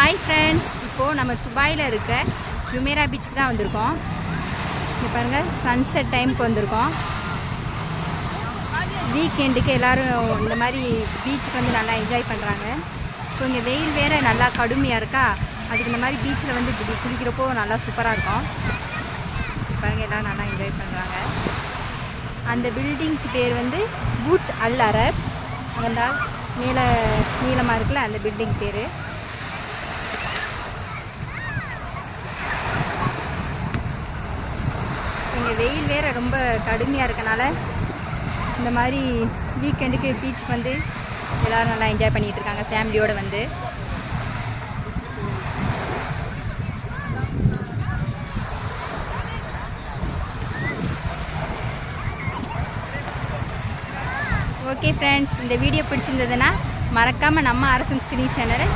Hi friends, இப்போது நம்ம துபாயில் இருக்க ஜுமேரா பீச்சுக்கு தான் வந்திருக்கோம். இங்கே பாருங்கள், சன்செட் டைமுக்கு வந்திருக்கோம். வீக்கெண்டுக்கு எல்லோரும் இந்த மாதிரி பீச்சுக்கு வந்து நல்லா என்ஜாய் பண்ணுறாங்க. இப்போ இங்கே வெயில் வேறு நல்லா கடுமையாக இருக்கா, அதுக்கு இந்த மாதிரி பீச்சில் வந்து இப்படி குளிக்கிறப்போ நல்லா சூப்பராக இருக்கும். பாருங்கள், எல்லோரும் நல்லா என்ஜாய் பண்ணுறாங்க. அந்த பில்டிங்க்கு பேர் வந்து பூட்ஜ் அல் அரப். அங்கே மேலே நீளமாக இருக்குல்ல, அந்த பில்டிங் பேர். இங்கே வெயில் வேறு ரொம்ப கடுமையாக இருக்கனால இந்த மாதிரி வீக்கெண்டுக்கு பீச்சுக்கு வந்து எல்லோரும் நல்லா என்ஜாய் பண்ணிகிட்டு இருக்காங்க ஃபேமிலியோடு வந்து. ஓகே ஃப்ரெண்ட்ஸ், இந்த வீடியோ பிடிச்சிருந்ததுன்னா மறக்காமல் நம்ம அரசன் ஸ்கிரீன் சேனலை